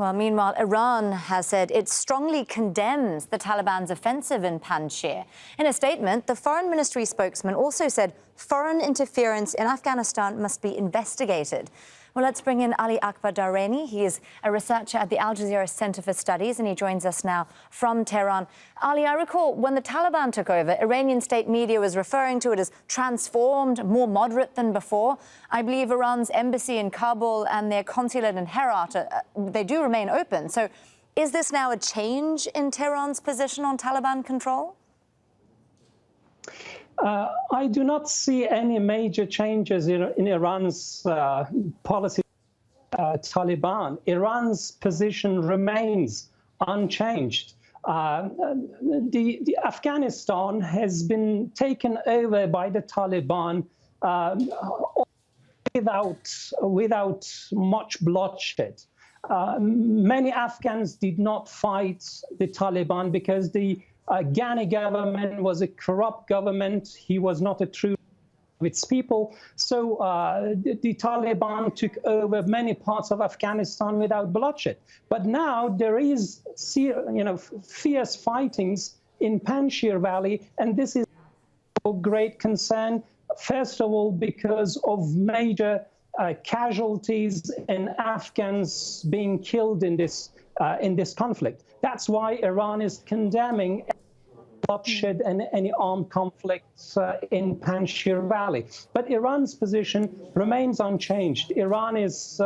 Well, meanwhile, Iran has said it strongly condemns the Taliban's offensive in Panjshir. In a statement, the Foreign Ministry spokesman also said foreign interference in Afghanistan must be investigated. Well, let's bring in Ali Akbar Dareni. He is a researcher at the Al Jazeera Center for Studies, and he joins us now from Tehran. Ali, I recall when the Taliban took over, Iranian state media was referring to it as transformed, more moderate than before. I believe Iran's embassy in Kabul and their consulate in Herat, they do remain open. So is this now a change in Tehran's position on Taliban control? I do not see any major changes in Iran's policy. Taliban. Iran's position remains unchanged. The Afghanistan has been taken over by the Taliban without much bloodshed. Many Afghans did not fight the Taliban because the Ghani government was a corrupt government. He was not a true of its people. So the Taliban took over many parts of Afghanistan without bloodshed. But now there is, fierce fightings in Panjshir Valley, and this is of great concern. First of all, because of major casualties and Afghans being killed in this conflict. That's why Iran is condemning bloodshed and any armed conflicts in Panjshir Valley. But Iran's position remains unchanged. Iran is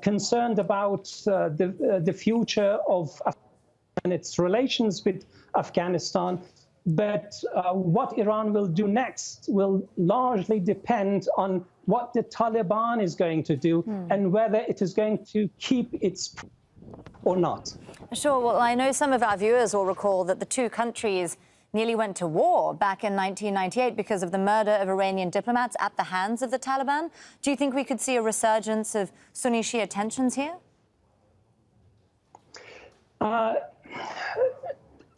concerned about the future of Afghanistan and its relations with Afghanistan. But what Iran will do next will largely depend on what the Taliban is going to do and whether it is going to keep its or not. Sure. Well, I know some of our viewers will recall that the two countries nearly went to war back in 1998 because of the murder of Iranian diplomats at the hands of the Taliban. Do you think we could see a resurgence of Sunni-Shia tensions here?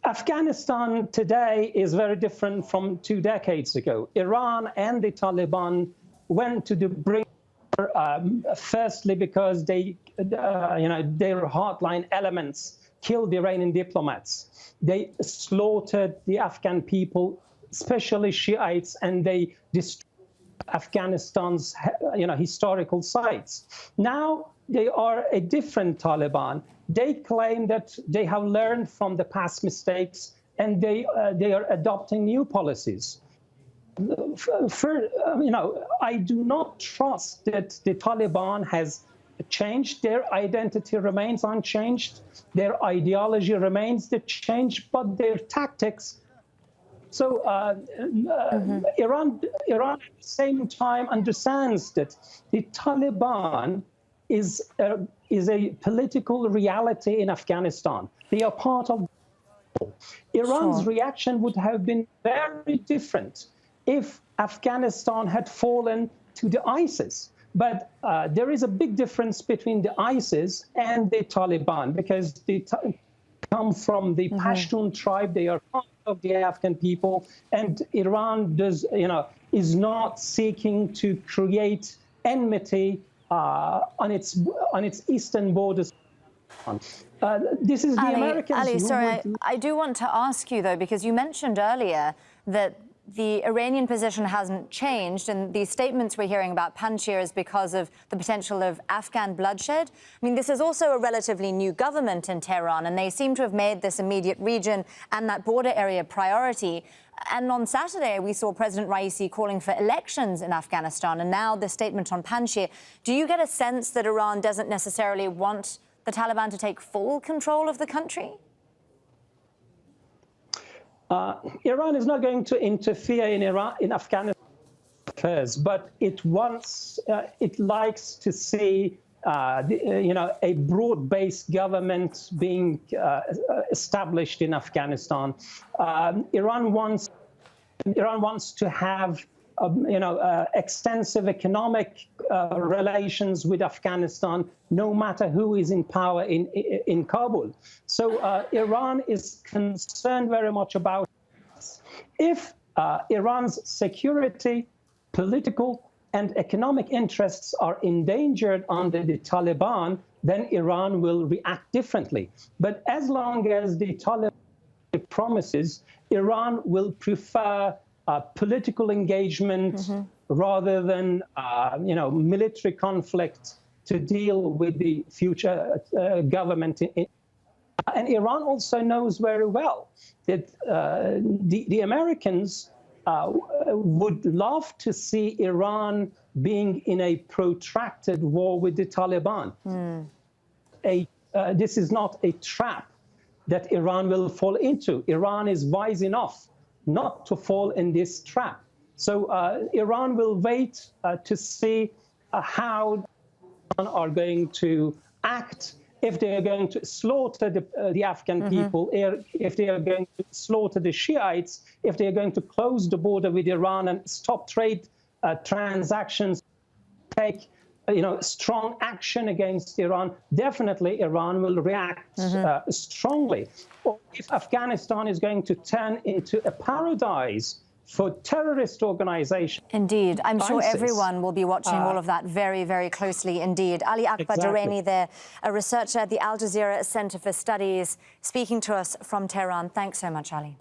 Afghanistan today is very different from 2 decades ago. Iran and the Taliban went to the brink, firstly because their hardline elements killed Iranian diplomats. They slaughtered the Afghan people, especially Shiites, and they destroyed Afghanistan's historical sites. Now they are a different Taliban. They claim that they have learned from the past mistakes and they are adopting new policies. I do not trust that the Taliban has changed. Their identity remains unchanged. Their ideology remains changed, but their tactics. So Iran at the same time understands that the Taliban is a political reality in Afghanistan. They are part of Iran's reaction would have been very different if Afghanistan had fallen to the ISIS. But there is a big difference between the ISIS and the Taliban because they come from the Pashtun tribe. They are part of the Afghan people, and Iran is not seeking to create enmity on its eastern borders. This is the Americans. Ali, sorry, I do want to ask you though, because you mentioned earlier that the Iranian position hasn't changed, and these statements we're hearing about Panjshir is because of the potential of Afghan bloodshed. I mean, this is also a relatively new government in Tehran, and they seem to have made this immediate region and that border area priority. And on Saturday, we saw President Raisi calling for elections in Afghanistan, and now the statement on Panjshir. Do you get a sense that Iran doesn't necessarily want the Taliban to take full control of the country? Iran is not going to interfere in Afghanistan affairs, but it likes to see a broad-based government being established in Afghanistan. Iran wants to have extensive economic relations with Afghanistan, no matter who is in power in Kabul. So Iran is concerned very much about this. If Iran's security, political, and economic interests are endangered under the Taliban, then Iran will react differently. But as long as the Taliban promises, Iran will prefer political engagement rather than military conflict to deal with the future government. And Iran also knows very well that the Americans would love to see Iran being in a protracted war with the Taliban. This is not a trap that Iran will fall into. Iran is wise enough not to fall in this trap. So Iran will wait to see how are going to act, if they are going to slaughter the Afghan people, if they are going to slaughter the Shiites, if they are going to close the border with Iran and stop trade transactions, take strong action against Iran. Definitely Iran will react strongly. Or if Afghanistan is going to turn into a paradise for terrorist organizations. Indeed. I'm sure ISIS. everyone will be watching all of that very, very closely indeed. Ali Akbar Durrani there, a researcher at the Al Jazeera Center for Studies, speaking to us from Tehran. Thanks so much, Ali.